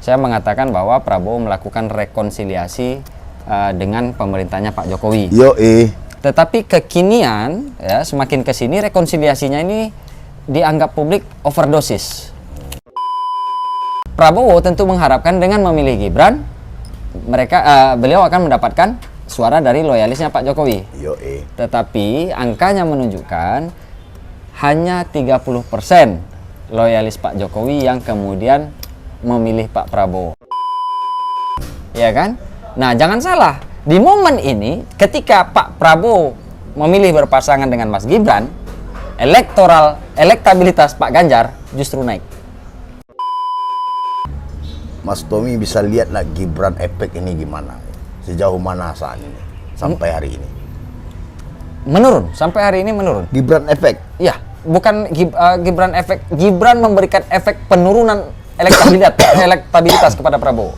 Saya mengatakan bahwa Prabowo melakukan rekonsiliasi dengan pemerintahnya Pak Jokowi. Tetapi kekinian, ya, semakin kesini rekonsiliasinya ini dianggap publik overdosis. Prabowo tentu mengharapkan dengan memilih Gibran, beliau akan mendapatkan suara dari loyalisnya Pak Jokowi. Tetapi angkanya menunjukkan hanya 30% loyalis Pak Jokowi yang kemudian memilih Pak Prabowo. Ya kan? Nah, jangan salah. Di momen ini ketika Pak Prabowo memilih berpasangan dengan Mas Gibran, elektabilitas Pak Ganjar justru naik. Mas Tommy bisa lihatlah Gibran efek ini gimana? Sejauh mana saat ini? Sampai hari ini? Menurun, sampai hari ini menurun. Gibran efek? Ya, bukan Gibran efek. Gibran memberikan efek penurunan elektabilitas kepada Prabowo.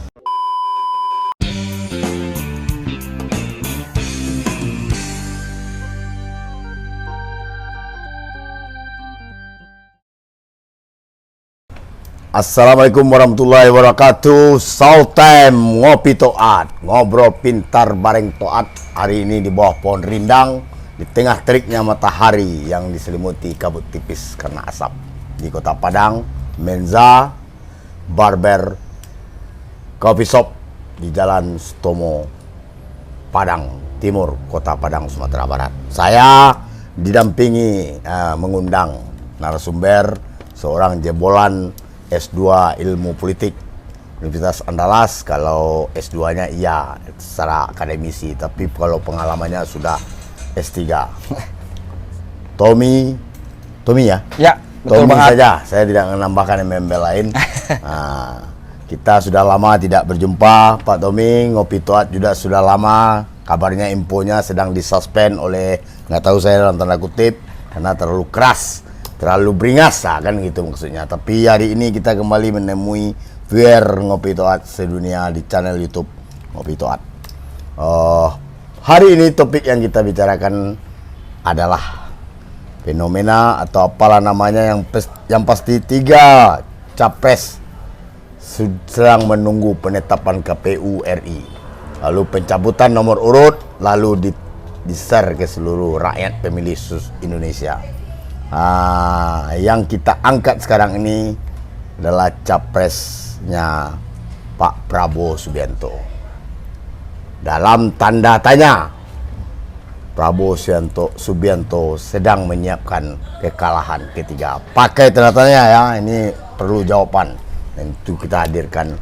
Assalamualaikum warahmatullahi wabarakatuh. Soul Time Ngopi Toat, ngobrol pintar bareng Toat. Hari ini di bawah pohon rindang, di tengah teriknya matahari yang diselimuti kabut tipis karena asap. Di Kota Padang, Menza Barber Coffee Shop di Jalan Sutomo, Padang Timur, Kota Padang, Sumatera Barat. Saya didampingi mengundang narasumber, seorang jebolan S2 Ilmu Politik Universitas Andalas. Kalau S2-nya iya secara akademisi, tapi kalau pengalamannya sudah S3. Tommy ya? Ya, betul Tommy banget. saja, saya tidak menambahkan member lain. Nah, kita sudah lama tidak berjumpa, Pak Tommy. Ngopi Toat juga sudah lama. Kabarnya infonya sedang disuspend oleh, nggak tahu saya dalam tanda kutip, karena terlalu keras, terlalu beringas, kan gitu maksudnya. Tapi hari ini kita kembali menemui viewer Ngopi Toat sedunia di channel YouTube Ngopi Toat. Hari ini topik yang kita bicarakan adalah fenomena atau apalah namanya yang pasti 3 capres sedang menunggu penetapan KPU RI, lalu pencabutan nomor urut, lalu di-share ke seluruh rakyat pemilih Indonesia. Yang kita angkat sekarang ini adalah capresnya Pak Prabowo Subianto. Dalam tanda tanya, Prabowo Subianto sedang menyiapkan kekalahan ketiga. Pakai tanda tanya ya, ini perlu jawaban. Dan itu kita hadirkan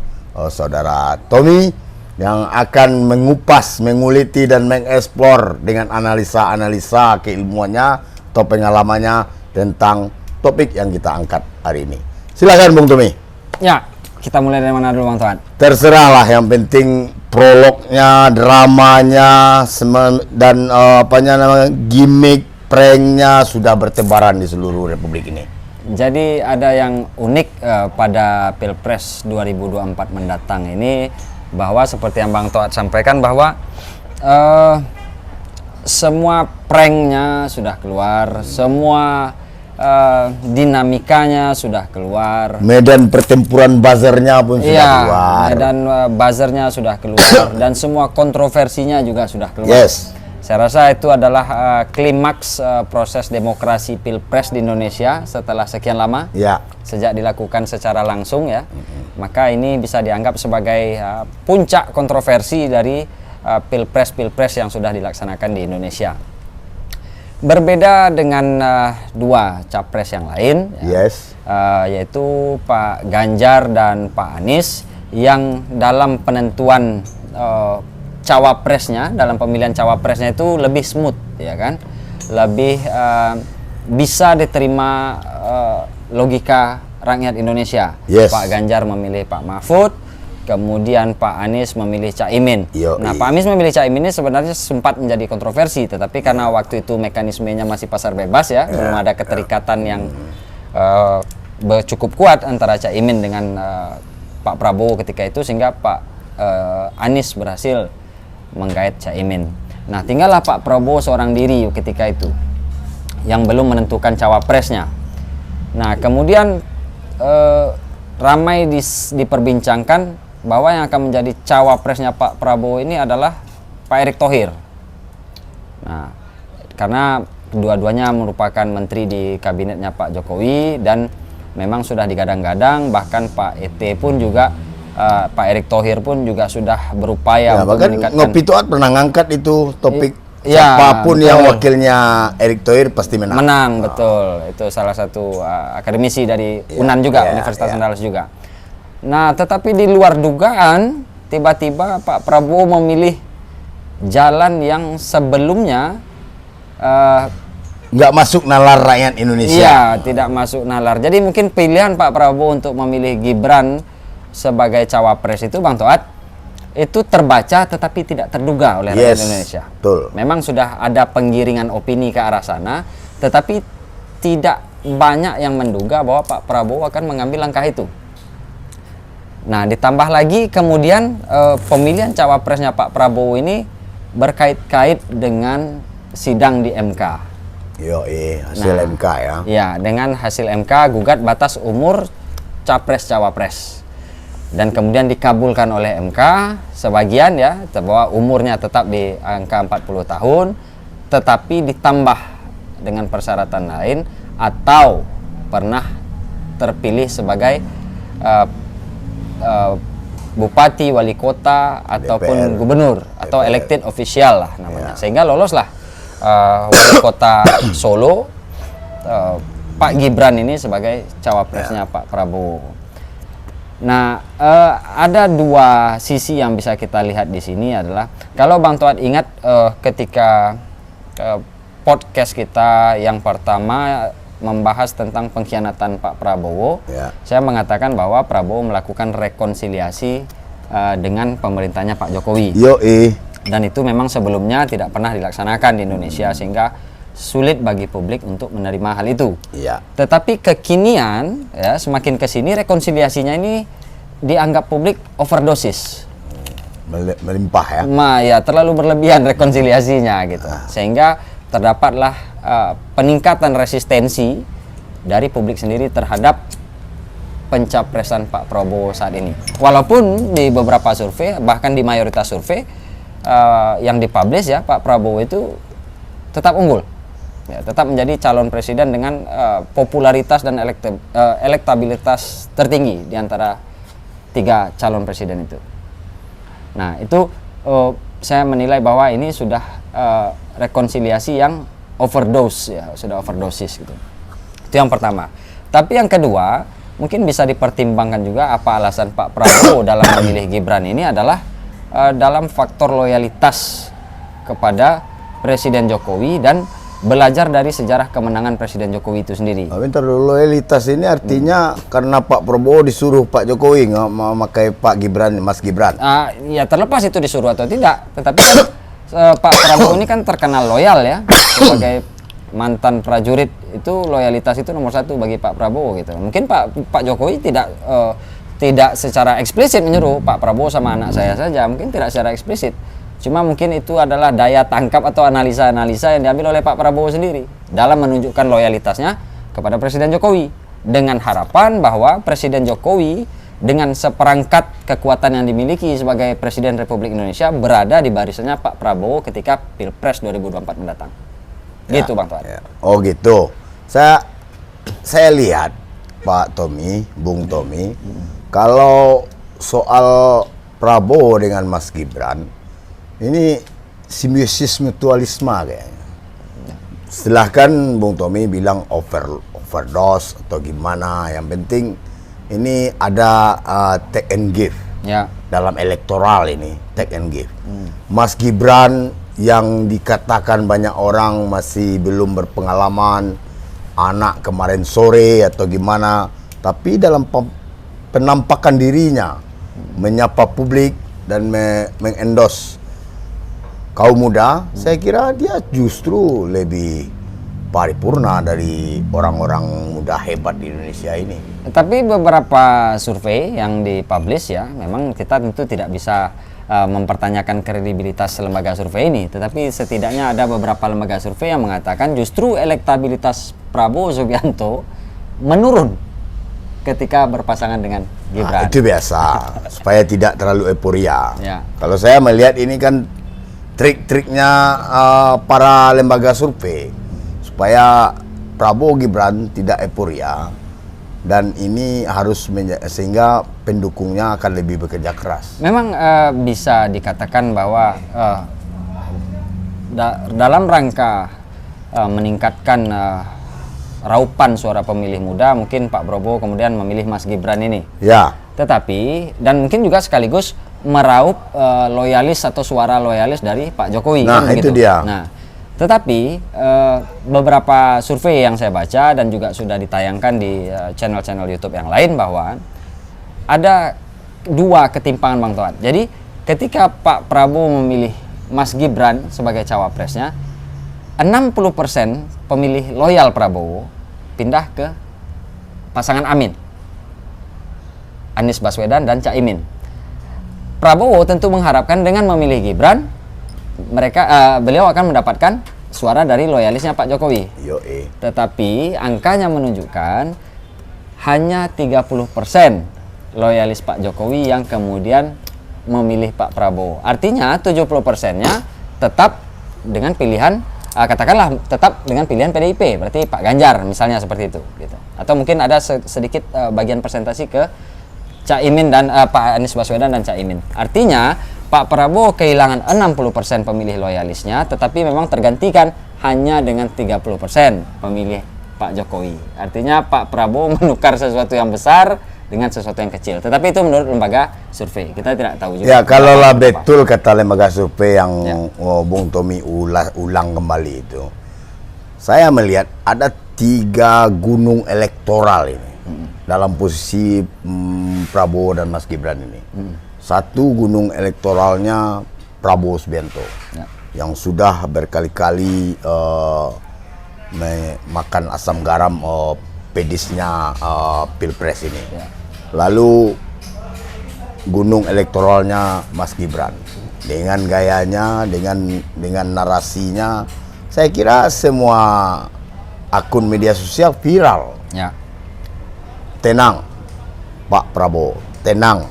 saudara Tommy yang akan mengupas, menguliti dan mengeksplor dengan analisa-analisa keilmuannya atau pengalamannya tentang topik yang kita angkat hari ini. Silakan Bung Tommy. Ya, kita mulai dari mana dulu Bang Toat? Terserahlah, yang penting prolognya, dramanya, dan gimmick, pranknya sudah bertebaran di seluruh republik ini. Jadi ada yang unik pada Pilpres 2024 mendatang ini, bahwa seperti yang Bang Toat sampaikan bahwa semua pranknya sudah keluar, semua dinamikanya sudah keluar, medan pertempuran buzzernya pun sudah keluar. Medan buzzernya sudah keluar dan semua kontroversinya juga sudah keluar. Yes. Saya rasa itu adalah klimaks proses demokrasi Pilpres di Indonesia setelah sekian lama, sejak dilakukan secara langsung ya. Maka ini bisa dianggap sebagai puncak kontroversi dari Pilpres yang sudah dilaksanakan di Indonesia. Berbeda dengan 2 capres yang lain, yaitu Pak Ganjar dan Pak Anies, yang dalam penentuan cawapresnya, dalam pemilihan cawapresnya itu lebih smooth, ya kan, lebih bisa diterima logika rakyat Indonesia. Pak Ganjar memilih Pak Mahfud, kemudian Pak Anies memilih Caimin. Nah, Pak Anies memilih Caimin ini sebenarnya sempat menjadi kontroversi, tetapi karena waktu itu mekanismenya masih pasar bebas ya, belum ada keterikatan yang cukup kuat antara Caimin dengan Pak Prabowo ketika itu, sehingga Pak Anies berhasil menggait Caimin. Nah, tinggallah Pak Prabowo seorang diri ketika itu yang belum menentukan cawapresnya. Nah, kemudian ramai diperbincangkan bahwa yang akan menjadi cawapresnya Pak Prabowo ini adalah Pak Erick Thohir. Nah, karena dua-duanya merupakan menteri di kabinetnya Pak Jokowi dan memang sudah digadang-gadang, bahkan Pak ET pun juga Pak Erick Thohir pun juga sudah berupaya ya, untuk meningkatkan. Ngopi Toat pernah ngangkat itu topik. Siapapun yang wakilnya Erick Thohir pasti menang. Menang, betul. Itu salah satu akademisi dari UNAN juga, Universitas Andalas juga. Nah, tetapi di luar dugaan, tiba-tiba Pak Prabowo memilih jalan yang sebelumnya nggak masuk nalar rakyat Indonesia. Iya, tidak masuk nalar. Jadi mungkin pilihan Pak Prabowo untuk memilih Gibran sebagai cawapres itu, Bang Toat, itu terbaca tetapi tidak terduga oleh rakyat Indonesia. Betul. Memang sudah ada penggiringan opini ke arah sana, tetapi tidak banyak yang menduga bahwa Pak Prabowo akan mengambil langkah itu. Nah, ditambah lagi kemudian pemilihan cawapresnya Pak Prabowo ini berkait-kait dengan sidang di MK. Hasil MK ya. Ya, dengan hasil MK gugat batas umur capres-cawapres. Dan kemudian dikabulkan oleh MK sebagian ya, bahwa umurnya tetap di angka 40 tahun, tetapi ditambah dengan persyaratan lain atau pernah terpilih sebagai bupati, wali kota, ataupun gubernur atau elected official lah namanya. Sehingga loloslah wali kota Solo, Pak Gibran ini sebagai cawapresnya Pak Prabowo. Nah, ada dua sisi yang bisa kita lihat di sini adalah, kalau Bang Toat ingat ketika podcast kita yang pertama membahas tentang pengkhianatan Pak Prabowo, saya mengatakan bahwa Prabowo melakukan rekonsiliasi dengan pemerintahnya Pak Jokowi. Dan itu memang sebelumnya tidak pernah dilaksanakan di Indonesia, sehingga sulit bagi publik untuk menerima hal itu. Tetapi kekinian, ya, semakin kesini rekonsiliasinya ini dianggap publik overdosis, melimpah ya. Ya, terlalu berlebihan rekonsiliasinya gitu, sehingga terdapatlah peningkatan resistensi dari publik sendiri terhadap pencapresan Pak Prabowo saat ini. Walaupun di beberapa survei, bahkan di mayoritas survei yang dipublish ya, Pak Prabowo itu tetap unggul. Ya, tetap menjadi calon presiden dengan popularitas dan elektabilitas tertinggi di antara 3 calon presiden itu. Nah, itu saya menilai bahwa ini sudah rekonsiliasi yang overdose ya, sudah overdosis gitu. Itu yang pertama. Tapi yang kedua, mungkin bisa dipertimbangkan juga apa alasan Pak Prabowo dalam memilih Gibran ini adalah dalam faktor loyalitas kepada Presiden Jokowi dan belajar dari sejarah kemenangan Presiden Jokowi itu sendiri. Bentar dulu, loyalitas ini artinya karena Pak Prabowo disuruh Pak Jokowi nggak memakai Pak Gibran, Mas Gibran. Ya terlepas itu disuruh atau tidak, tetapi kan Pak Prabowo ini kan terkenal loyal ya, sebagai mantan prajurit itu loyalitas itu nomor 1 bagi Pak Prabowo gitu. Mungkin Pak Jokowi tidak secara eksplisit menyuruh Pak Prabowo sama anak saya saja, mungkin tidak secara eksplisit. Cuma mungkin itu adalah daya tangkap atau analisa-analisa yang diambil oleh Pak Prabowo sendiri dalam menunjukkan loyalitasnya kepada Presiden Jokowi, dengan harapan bahwa Presiden Jokowi dengan seperangkat kekuatan yang dimiliki sebagai Presiden Republik Indonesia berada di barisannya Pak Prabowo ketika Pilpres 2024 mendatang. Gitu Bang Tuan. Oh gitu. Saya lihat Pak Tommy, Bung Tommy, kalau soal Prabowo dengan Mas Gibran ini simbiosis mutualisme kayaknya. Silahkan Bung Tommy bilang overdose atau gimana, yang penting ini ada take and give dalam elektoral ini, take and give. Mas Gibran yang dikatakan banyak orang masih belum berpengalaman, anak kemarin sore atau gimana, tapi dalam penampakan dirinya menyapa publik dan mengendorse kaum muda, saya kira dia justru lebih paripurna dari orang-orang muda hebat di Indonesia ini. Tapi beberapa survei yang dipublish ya, memang kita tentu tidak bisa mempertanyakan kredibilitas lembaga survei ini, tetapi setidaknya ada beberapa lembaga survei yang mengatakan justru elektabilitas Prabowo Subianto menurun ketika berpasangan dengan Gibran. Itu biasa, supaya tidak terlalu euforia. Ya. Kalau saya melihat ini kan trik-triknya para lembaga survei supaya Prabowo Gibran tidak euforia, dan ini harus sehingga pendukungnya akan lebih bekerja keras. Memang bisa dikatakan bahwa dalam rangka meningkatkan raupan suara pemilih muda, mungkin Pak Prabowo kemudian memilih Mas Gibran ini. Ya. Tetapi dan mungkin juga sekaligus meraup loyalis atau suara loyalis dari Pak Jokowi. Nah, kan, itu gitu. dia. Nah, tetapi beberapa survei yang saya baca dan juga sudah ditayangkan di channel-channel YouTube yang lain bahwa ada dua ketimpangan, Bang Toat. Jadi ketika Pak Prabowo memilih Mas Gibran sebagai cawapresnya, 60% pemilih loyal Prabowo pindah ke pasangan Amin, Anies Baswedan dan Caimin. Prabowo tentu mengharapkan dengan memilih Gibran, beliau akan mendapatkan suara dari loyalisnya Pak Jokowi. Tetapi angkanya menunjukkan hanya 30% loyalis Pak Jokowi yang kemudian memilih Pak Prabowo. Artinya 70%-nya tetap dengan pilihan, katakanlah tetap dengan pilihan PDIP, berarti Pak Ganjar misalnya seperti itu, gitu. Atau mungkin ada sedikit bagian persentase ke Caimin dan Pak Anies Baswedan dan Caimin. Artinya Pak Prabowo kehilangan 60% pemilih loyalisnya, tetapi memang tergantikan hanya dengan 30% pemilih Pak Jokowi. Artinya Pak Prabowo menukar sesuatu yang besar dengan sesuatu yang kecil. Tetapi itu menurut lembaga survei. Kita tidak tahu juga. Ya, kalaulah betul kata lembaga survei yang Bung Tommy ulang kembali itu. Saya melihat ada 3 gunung elektoral ini dalam posisi Prabowo dan Mas Gibran ini. Satu gunung elektoralnya Prabowo Subianto, yang sudah berkali-kali makan asam garam pedisnya Pilpres ini. Lalu gunung elektoralnya Mas Gibran, dengan gayanya, dengan narasinya, saya kira semua akun media sosial viral. Tenang Pak Prabowo, tenang,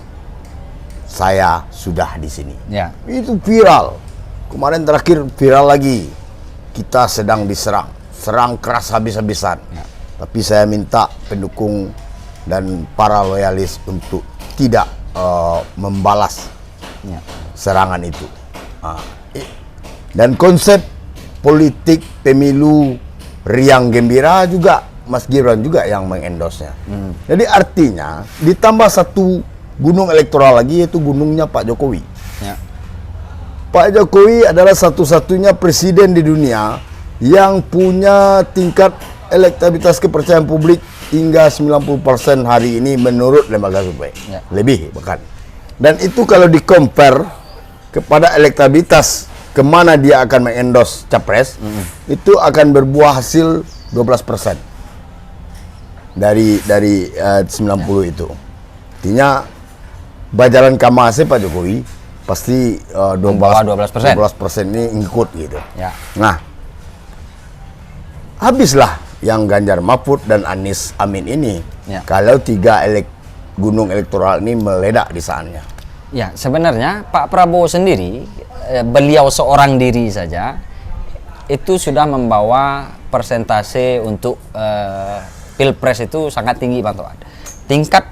saya sudah di sini. Itu viral. Kemarin terakhir viral lagi, kita sedang diserang, serang keras habis-habisan. Tapi saya minta pendukung dan para loyalis untuk tidak membalas serangan itu. Dan konsep politik pemilu riang gembira juga Mas Gibran juga yang mengendorse-nya. Jadi artinya ditambah satu gunung elektoral lagi, yaitu gunungnya Pak Jokowi. Pak Jokowi adalah satu-satunya presiden di dunia yang punya tingkat elektabilitas kepercayaan publik hingga 90% hari ini menurut lembaga survei. Lebih bahkan. Dan itu kalau di-compare kepada elektabilitas kemana dia akan mengendorse capres, itu akan berbuah hasil 12%. Dari 90 itu. Artinya bajaran kamase Pak Jokowi pasti 12% ini ikut gitu. Nah, habislah yang Ganjar Mahfud dan Anies Amin ini kalau 3 gunung elektoral ini meledak di saatnya. Ya, sebenarnya Pak Prabowo sendiri, beliau seorang diri saja itu sudah membawa persentase untuk Pilpres itu sangat tinggi, Pak Toat. Tingkat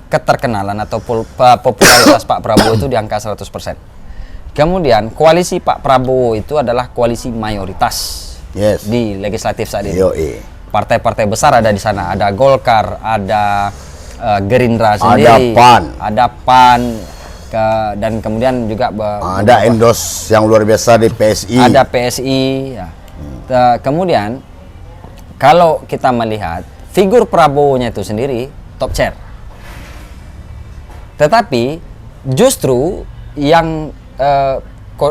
keterkenalan atau popularitas Pak Prabowo itu di angka 100%. Kemudian koalisi Pak Prabowo itu adalah koalisi mayoritas di legislatif saat ini. Partai-partai besar ada di sana, ada Golkar, ada Gerindra sendiri, ada PAN, dan kemudian juga ada endorse yang luar biasa di PSI. Ada PSI. Kemudian kalau kita melihat figur Prabowo-nya itu sendiri top chair. Tetapi justru yang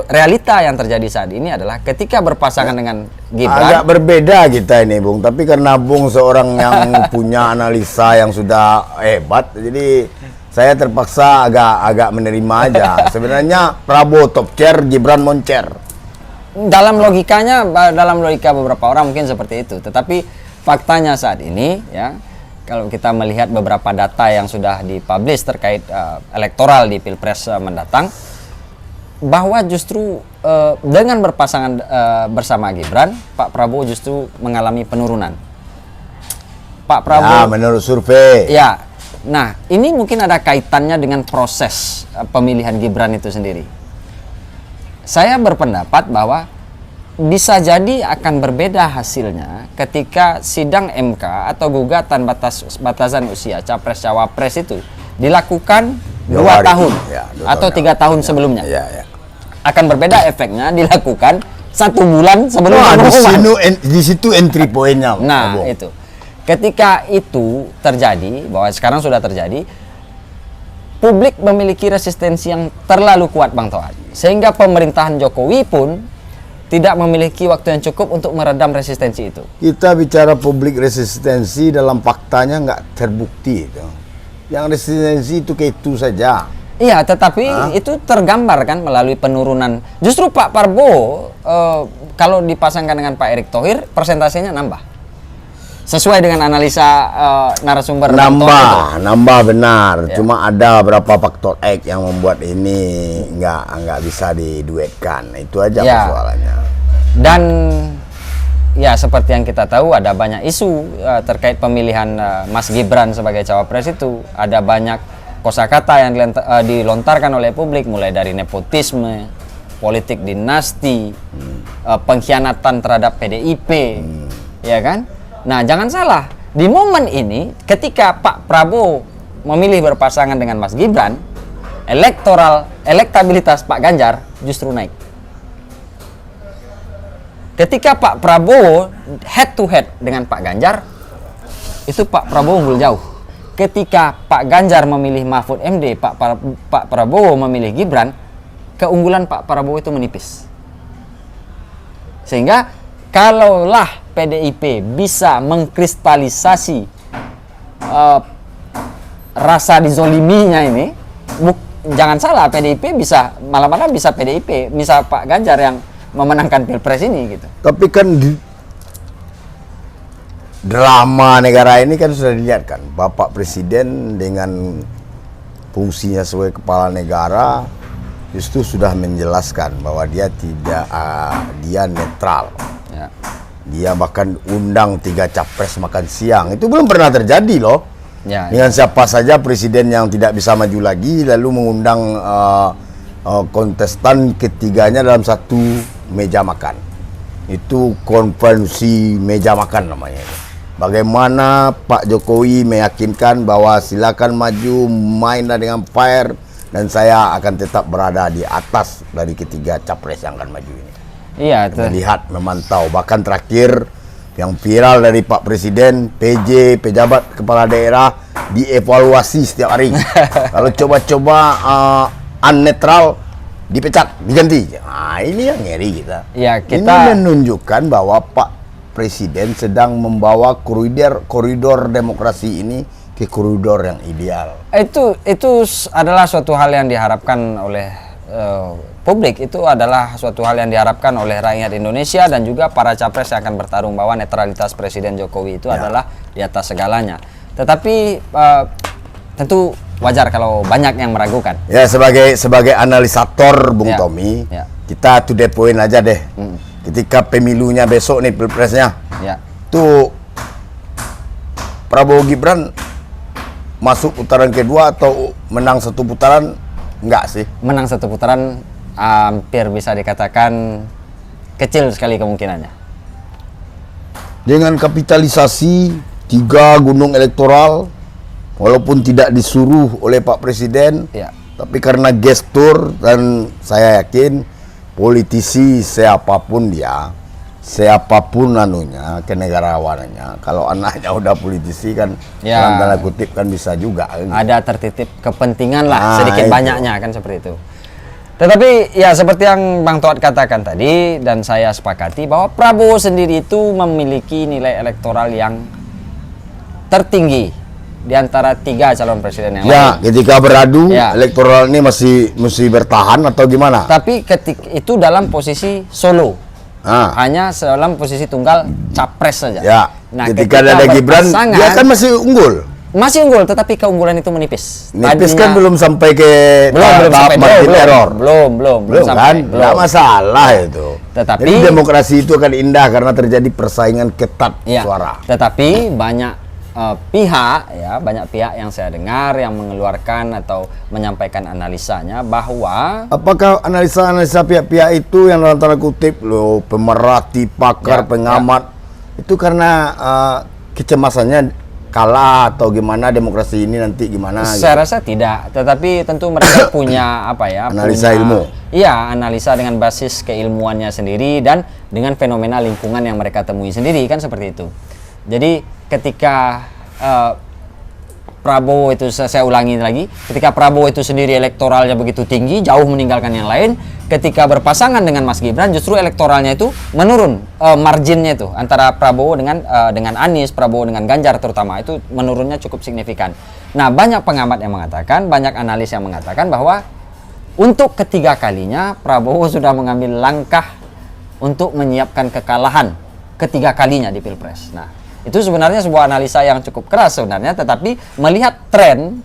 realita yang terjadi saat ini adalah ketika berpasangan dengan Gibran. Agak berbeda kita ini, Bung. Tapi karena Bung seorang yang punya analisa yang sudah hebat, jadi saya terpaksa agak menerima aja. Sebenarnya Prabowo top chair, Gibran moncer. Dalam logikanya, dalam logika beberapa orang mungkin seperti itu. Tetapi faktanya saat ini, ya, kalau kita melihat beberapa data yang sudah dipublish terkait elektoral di Pilpres mendatang, bahwa justru dengan berpasangan bersama Gibran, Pak Prabowo justru mengalami penurunan. Pak Prabowo, menurut survei. Ya, nah ini mungkin ada kaitannya dengan proses pemilihan Gibran itu sendiri. Saya berpendapat bahwa bisa jadi akan berbeda hasilnya ketika sidang MK atau gugatan batasan usia capres cawapres itu dilakukan 2 tahun atau 3 tahun sebelumnya. Akan berbeda efeknya dilakukan 1 bulan sebelum pengumuman. Di situ entry point-nya. Nah, itu. Ketika itu terjadi, bahwa sekarang sudah terjadi, publik memiliki resistensi yang terlalu kuat, Bang Toat. Sehingga pemerintahan Jokowi pun tidak memiliki waktu yang cukup untuk meredam resistensi itu. Kita bicara publik resistensi, dalam faktanya nggak terbukti itu. Yang resistensi itu kayak itu saja. Iya, tetapi itu tergambar kan melalui penurunan. Justru Pak Prabowo kalau dipasangkan dengan Pak Erick Thohir, persentasenya nambah. Sesuai dengan analisa narasumber. Nambah benar. Ya. Cuma ada berapa faktor X yang membuat ini nggak bisa diduetkan. Itu aja persoalannya. Dan ya seperti yang kita tahu, ada banyak isu terkait pemilihan Mas Gibran sebagai cawapres itu. Ada banyak kosakata yang dilontarkan oleh publik, mulai dari nepotisme, politik dinasti, pengkhianatan terhadap PDIP, ya kan? Nah, jangan salah, di momen ini ketika Pak Prabowo memilih berpasangan dengan Mas Gibran, elektabilitas Pak Ganjar justru naik. Ketika Pak Prabowo head to head dengan Pak Ganjar, itu Pak Prabowo unggul jauh. Ketika Pak Ganjar memilih Mahfud MD, Pak Prabowo memilih Gibran, keunggulan Pak Prabowo itu menipis. Sehingga kalaulah PDIP bisa mengkristalisasi rasa dizoliminya ini, jangan salah, PDIP bisa, malah-malah bisa PDIP, bisa Pak Ganjar yang memenangkan Pilpres ini gitu. Tapi kan drama negara ini kan sudah dilihat kan, Bapak Presiden dengan fungsinya sebagai kepala negara justru sudah menjelaskan bahwa dia tidak, dia netral. Ya. Dia bahkan undang 3 capres makan siang. Itu belum pernah terjadi loh. Ya, dengan siapa saja presiden yang tidak bisa maju lagi lalu mengundang kontestan ketiganya dalam satu meja makan. Itu konferensi meja makan namanya. Bagaimana Pak Jokowi meyakinkan bahwa silakan maju, mainlah dengan fair, dan saya akan tetap berada di atas dari ketiga capres yang akan maju ini. Iya, melihat, memantau, bahkan terakhir yang viral dari Pak Presiden, PJ, pejabat kepala daerah dievaluasi setiap hari. Kalau coba-coba unnetral, dipecat, diganti. Nah, ini yang ngeri kita. Ya, ini menunjukkan bahwa Pak Presiden sedang membawa koridor demokrasi ini ke koridor yang ideal. Itu adalah suatu hal yang diharapkan oleh publik. Itu adalah suatu hal yang diharapkan oleh rakyat Indonesia dan juga para capres yang akan bertarung, bahwa netralitas Presiden Jokowi itu adalah di atas segalanya. Tetapi tentu wajar kalau banyak yang meragukan. Ya, sebagai analisator Bung Tommy, kita to the point aja deh. Ketika pemilunya besok nih, Pilpresnya, tuh Prabowo Gibran masuk putaran kedua atau menang 1 putaran? Enggak sih. Menang 1 putaran hampir bisa dikatakan kecil sekali kemungkinannya. Dengan kapitalisasi 3 gunung elektoral, walaupun tidak disuruh oleh Pak Presiden, tapi karena gestur, dan saya yakin politisi siapapun dia, siapapun anunya, kenegarawanannya, kalau anaknya udah politisi kan, dalam tanda kutip kan bisa juga. Ada tertitip kepentingan lah, sedikit banyaknya kan seperti itu. Tetapi ya seperti yang Bang Toat katakan tadi, dan saya sepakati, bahwa Prabowo sendiri itu memiliki nilai elektoral yang tertinggi di antara 3 calon presiden yang lain. Ketika beradu, elektoral ini mesti bertahan atau gimana? Tapi ketika itu dalam posisi solo, hanya dalam posisi tunggal capres saja. Nah, ketika ada Gibran, dia kan masih unggul. Masih unggul, tetapi keunggulan itu menipis. Nipis kan belum sampai ke belum sampai margin error. Belum Kan? Nggak masalah itu. Tetapi jadi demokrasi itu akan indah karena terjadi persaingan ketat suara. Tetapi banyak banyak pihak yang saya dengar yang mengeluarkan atau menyampaikan analisanya bahwa apakah analisa pihak-pihak itu yang dalam tanda kutip pemerhati, pakar, pengamat itu karena kecemasannya kalah atau gimana demokrasi ini nanti gimana? Saya rasa tidak, tetapi tentu mereka punya analisa ilmu. Iya, analisa dengan basis keilmuannya sendiri dan dengan fenomena lingkungan yang mereka temui sendiri kan seperti itu. Jadi ketika Prabowo itu, saya ulangi lagi, ketika Prabowo itu sendiri elektoralnya begitu tinggi, jauh meninggalkan yang lain, ketika berpasangan dengan Mas Gibran justru elektoralnya itu menurun, marginnya itu antara Prabowo dengan Anies, Prabowo dengan Ganjar terutama itu menurunnya cukup signifikan. Nah, banyak pengamat yang mengatakan, banyak analis yang mengatakan bahwa untuk ketiga kalinya Prabowo sudah mengambil langkah untuk menyiapkan kekalahan ketiga kalinya di Pilpres. Nah, itu sebenarnya sebuah analisa yang cukup keras sebenarnya, tetapi melihat tren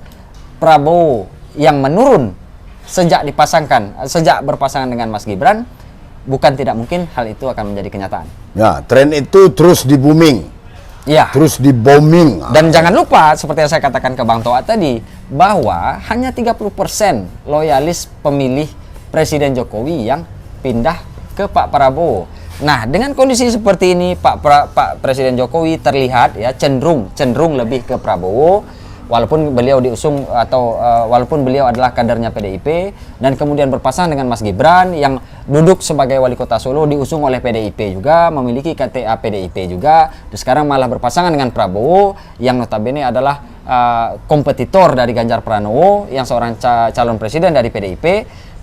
Prabowo yang menurun sejak berpasangan dengan Mas Gibran, bukan tidak mungkin hal itu akan menjadi kenyataan. Ya, tren itu terus di booming. Ya. Terus di booming. Dan jangan lupa seperti yang saya katakan ke Bang Toat tadi, bahwa hanya 30% loyalis pemilih Presiden Jokowi yang pindah ke Pak Prabowo. Nah, dengan kondisi seperti ini Pak Presiden Jokowi terlihat cenderung lebih ke Prabowo, walaupun beliau diusung atau walaupun beliau adalah kadernya PDIP dan kemudian berpasangan dengan Mas Gibran yang duduk sebagai wali kota Solo, diusung oleh PDIP juga, memiliki KTA PDIP juga, dan sekarang malah berpasangan dengan Prabowo yang notabene adalah kompetitor dari Ganjar Pranowo yang seorang calon presiden dari PDIP.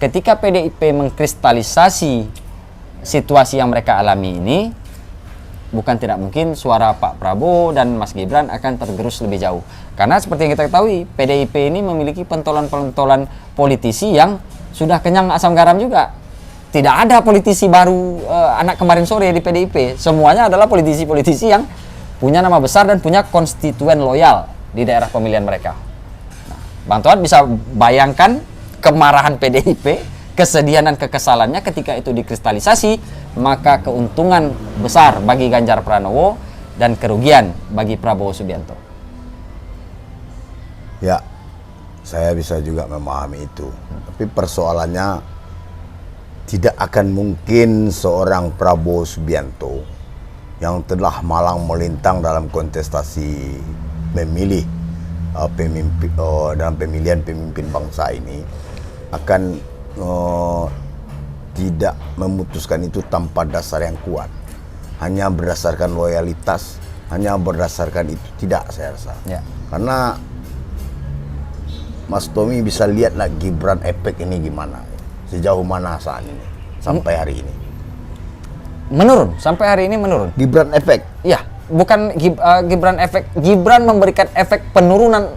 Ketika PDIP mengkristalisasi situasi yang mereka alami ini, bukan tidak mungkin suara Pak Prabowo dan Mas Gibran akan tergerus lebih jauh. Karena seperti yang kita ketahui, PDIP ini memiliki pentolan-pentolan politisi yang sudah kenyang asam garam juga. Tidak ada politisi baru anak kemarin sore di PDIP. Semuanya adalah politisi-politisi yang punya nama besar dan punya konstituen loyal di daerah pemilihan mereka. Nah, Bang Toat bisa bayangkan kemarahan PDIP, kesedihan dan kekesalannya ketika itu dikristalisasi, maka keuntungan besar bagi Ganjar Pranowo dan kerugian bagi Prabowo Subianto. Ya, saya bisa juga memahami itu. Tapi persoalannya tidak akan mungkin seorang Prabowo Subianto yang telah malang melintang dalam kontestasi memilih dalam pemilihan pemimpin bangsa ini akan tidak memutuskan itu tanpa dasar yang kuat, hanya berdasarkan loyalitas, hanya berdasarkan itu, tidak, saya rasa. Karena Mas Tommy bisa lihatlah Gibran efek ini gimana, sejauh mana saat ini sampai hari ini menurun, Gibran efek. Ya, bukan Gibran efek. Gibran memberikan efek penurunan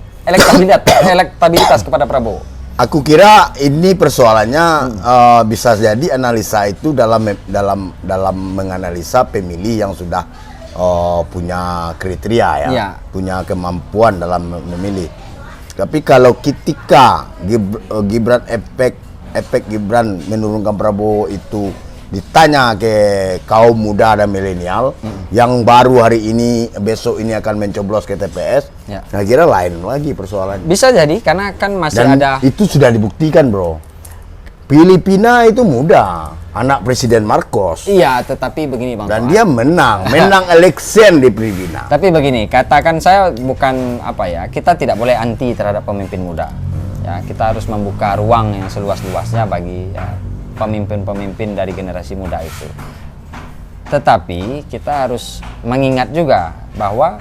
elektabilitas kepada Prabowo. Aku kira ini persoalannya bisa jadi analisa itu dalam menganalisa pemilih yang sudah punya kriteria punya kemampuan dalam memilih. Tapi kalau ketika Gibran efek Gibran menurunkan Prabowo itu ditanya ke kaum muda dan milenial yang baru hari ini, besok ini akan mencoblos ke TPS, saya kira lain lagi persoalannya. Bisa jadi karena kan masih dan ada. Itu sudah dibuktikan, bro. Filipina itu muda, anak Presiden Marcos. Iya, tetapi begini Bang. Dan dia menang election di Filipina. Tapi begini, katakan saya bukan kita tidak boleh anti terhadap pemimpin muda. Ya, kita harus membuka ruang yang seluas-luasnya bagi pemimpin-pemimpin dari generasi muda itu. Tetapi kita harus mengingat juga bahwa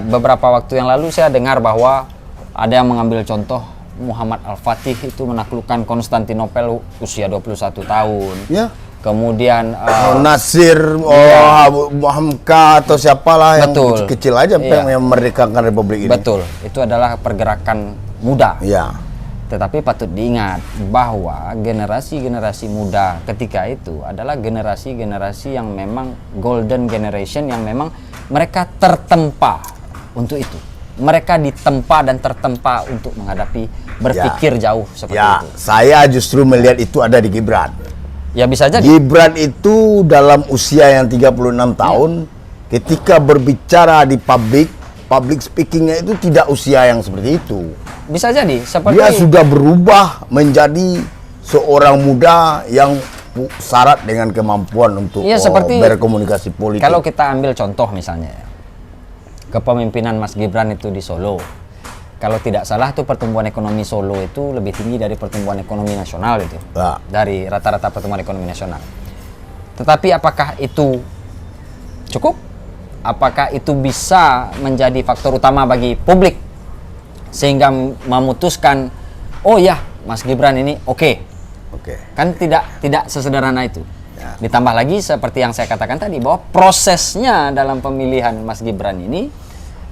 beberapa waktu yang lalu saya dengar bahwa ada yang mengambil contoh Muhammad Al-Fatih itu menaklukkan Konstantinopel usia 21 tahun. Ya. Kemudian Nasir Hamka atau siapalah yang kecil aja yang memerdekakan republik ini. Betul. Itu adalah pergerakan muda. Ya. Tetapi patut diingat bahwa generasi-generasi muda ketika itu adalah generasi-generasi yang memang golden generation, yang memang mereka tertempa untuk itu. Mereka ditempa dan tertempa untuk menghadapi berpikir jauh seperti itu. Saya justru melihat itu ada di Gibran. Ya bisa jadi. Gibran itu dalam usia yang 36 tahun, ketika berbicara di public speakingnya itu tidak usia yang seperti itu. Bisa jadi. Dia sudah berubah menjadi seorang muda yang syarat dengan kemampuan untuk berkomunikasi politik. Kalau kita ambil contoh misalnya, kepemimpinan Mas Gibran itu di Solo. Kalau tidak salah tuh pertumbuhan ekonomi Solo itu lebih tinggi dari pertumbuhan ekonomi nasional itu. Dari rata-rata pertumbuhan ekonomi nasional. Tetapi apakah itu cukup? Apakah itu bisa menjadi faktor utama bagi publik sehingga memutuskan, oh ya Mas Gibran ini oke. Kan tidak sesederhana itu. Ditambah lagi seperti yang saya katakan tadi, bahwa prosesnya dalam pemilihan Mas Gibran ini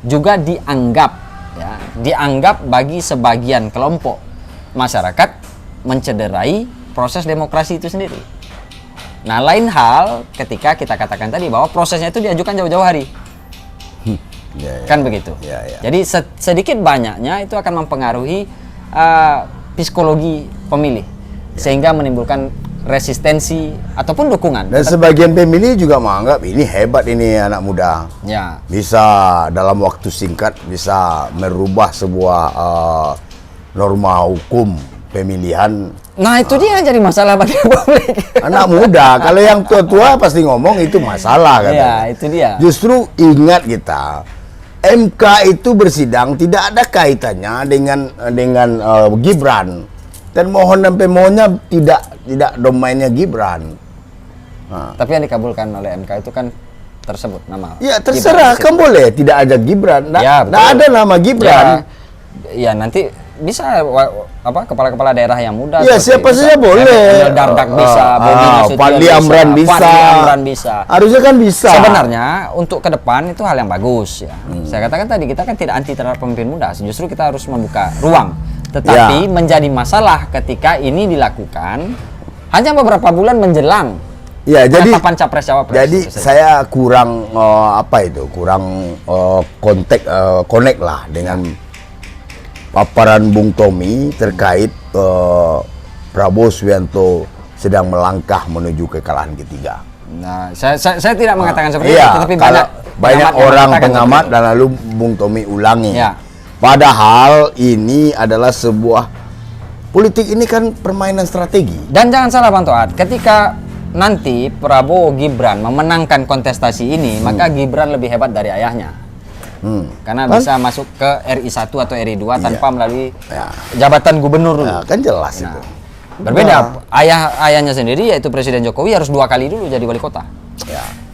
juga dianggap bagi sebagian kelompok masyarakat mencederai proses demokrasi itu sendiri. Nah, lain hal ketika kita katakan tadi bahwa prosesnya itu diajukan jauh-jauh hari. Kan begitu. Jadi sedikit banyaknya itu akan mempengaruhi psikologi pemilih, sehingga menimbulkan resistensi ataupun dukungan. Dan sebagian pemilih juga menganggap ini hebat, ini anak muda. Bisa dalam waktu singkat bisa merubah sebuah norma hukum pemilihan. Nah, itu dia jadi masalah bagi publik. Anak muda, kalau yang tua-tua pasti ngomong itu masalah kan. Itu dia. Justru ingat kita, MK itu bersidang tidak ada kaitannya dengan Gibran. Dan mohon dan pemohonnya tidak domainnya Gibran. Tapi yang dikabulkan oleh MK itu kan tersebut nama. Ya terserah, kan boleh tidak ada Gibran. Tidak ada nama Gibran. Ya nanti bisa kepala-kepala daerah yang muda. Ya siapa saja boleh. Dardak bisa, Fadli Amran bisa. Harusnya kan bisa. Sebenarnya untuk ke depan itu hal yang bagus ya. Saya katakan tadi kita kan tidak anti terhadap pemimpin muda. Justru kita harus membuka ruang. Tetapi menjadi masalah ketika ini dilakukan hanya beberapa bulan menjelang penetapan capres cawapres. Jadi saya kurang connect lah dengan paparan Bung Tommy terkait Prabowo Subianto sedang melangkah menuju kekalahan ketiga. Nah, saya tidak mengatakan seperti itu, tapi banyak orang pengamat dan lalu Bung Tommy ulangi. Padahal ini adalah sebuah politik, ini kan permainan strategi. Dan jangan salah Bang Toat, ketika nanti Prabowo Gibran memenangkan kontestasi ini, maka Gibran lebih hebat dari ayahnya. Karena bisa masuk ke RI 1 atau RI 2 tanpa melalui jabatan gubernur dulu. Kan jelas itu. Berbeda, ayahnya sendiri yaitu Presiden Jokowi harus 2 kali dulu jadi wali kota.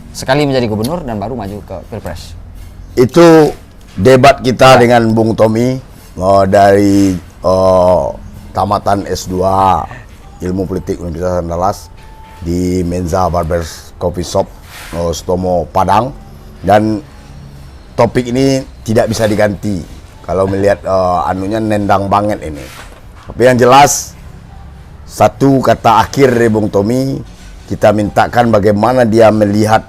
Sekali menjadi gubernur dan baru maju ke Pilpres. Itu debat kita dengan Bung Tommy dari tamatan S2 Ilmu Politik Universitas Andalas di Menza Barbers Coffee Shop Stomo Padang, dan topik ini tidak bisa diganti kalau melihat anunya nendang banget ini. Tapi yang jelas satu kata akhir dari Bung Tommy, kita mintakan bagaimana dia melihat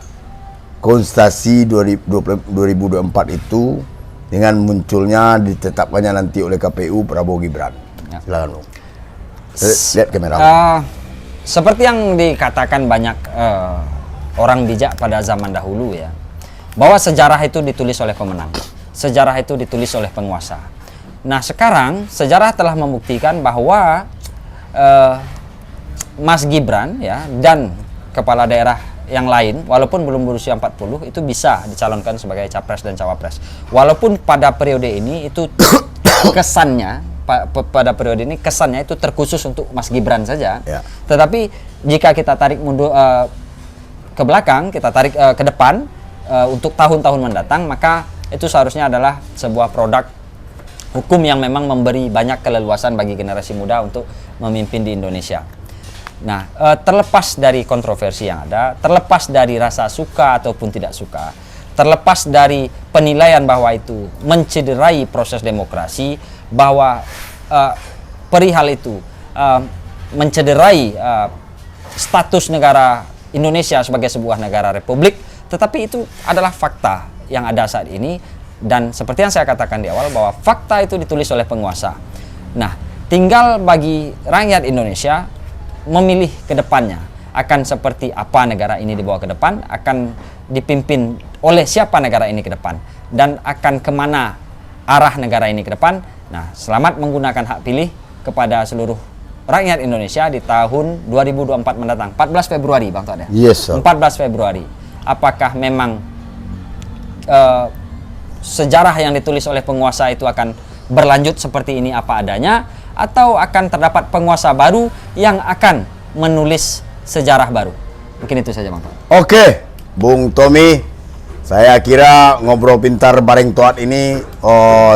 konstasi 2024 itu dengan munculnya ditetapkannya nanti oleh KPU Prabowo Gibran. Silakan Bung. Lihat kamera. Seperti yang dikatakan banyak orang bijak pada zaman dahulu ya, bahwa sejarah itu ditulis oleh pemenang, sejarah itu ditulis oleh penguasa. Nah sekarang sejarah telah membuktikan bahwa Mas Gibran ya dan kepala daerah yang lain, walaupun belum berusia 40, itu bisa dicalonkan sebagai capres dan cawapres. Walaupun pada periode ini itu kesannya, pada periode ini kesannya itu terkhusus untuk Mas Gibran saja. Tetapi jika kita tarik mundur ke belakang, kita tarik ke depan untuk tahun-tahun mendatang, maka itu seharusnya adalah sebuah produk hukum yang memang memberi banyak keleluasan bagi generasi muda untuk memimpin di Indonesia. Nah, terlepas dari kontroversi yang ada, terlepas dari rasa suka ataupun tidak suka, terlepas dari penilaian bahwa itu mencederai proses demokrasi, bahwa perihal itu mencederai status negara Indonesia sebagai sebuah negara republik, tetapi itu adalah fakta yang ada saat ini, dan seperti yang saya katakan di awal bahwa fakta itu ditulis oleh penguasa. Nah, tinggal bagi rakyat Indonesia memilih ke depannya akan seperti apa negara ini dibawa ke depan, akan dipimpin oleh siapa negara ini ke depan, dan akan kemana arah negara ini ke depan. Nah, selamat menggunakan hak pilih kepada seluruh rakyat Indonesia di tahun 2024 mendatang. 14 Februari, Bang Toat ya? Yes, sir. 14 Februari. Apakah memang sejarah yang ditulis oleh penguasa itu akan berlanjut seperti ini apa adanya, atau akan terdapat penguasa baru yang akan menulis sejarah baru? Mungkin itu saja, Bang Toat. Oke, Bung Tommy, saya kira ngobrol pintar bareng Toat ini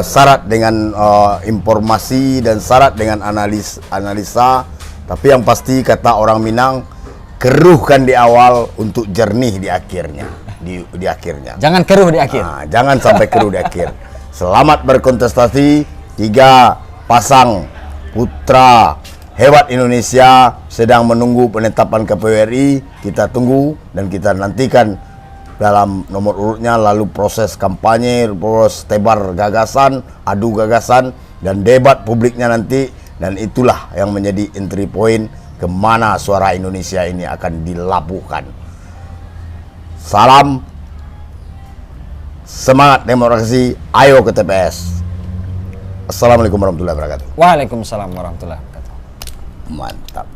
syarat dengan informasi dan syarat dengan analisa, tapi yang pasti kata orang Minang, keruhkan di awal untuk jernih di akhirnya. Di akhirnya. Jangan keruh di akhir. Nah, jangan sampai keruh di akhir. Selamat berkontestasi. 3 pasang putra hebat Indonesia sedang menunggu penetapan KPU RI. Kita tunggu dan kita nantikan dalam nomor urutnya, lalu proses kampanye, proses tebar gagasan, adu gagasan, dan debat publiknya nanti. Dan itulah yang menjadi entry point kemana suara Indonesia ini akan dilabuhkan. Salam, semangat demokrasi, ayo ke TPS. Assalamualaikum warahmatullahi wabarakatuh. Waalaikumsalam warahmatullahi wabarakatuh. Mantap.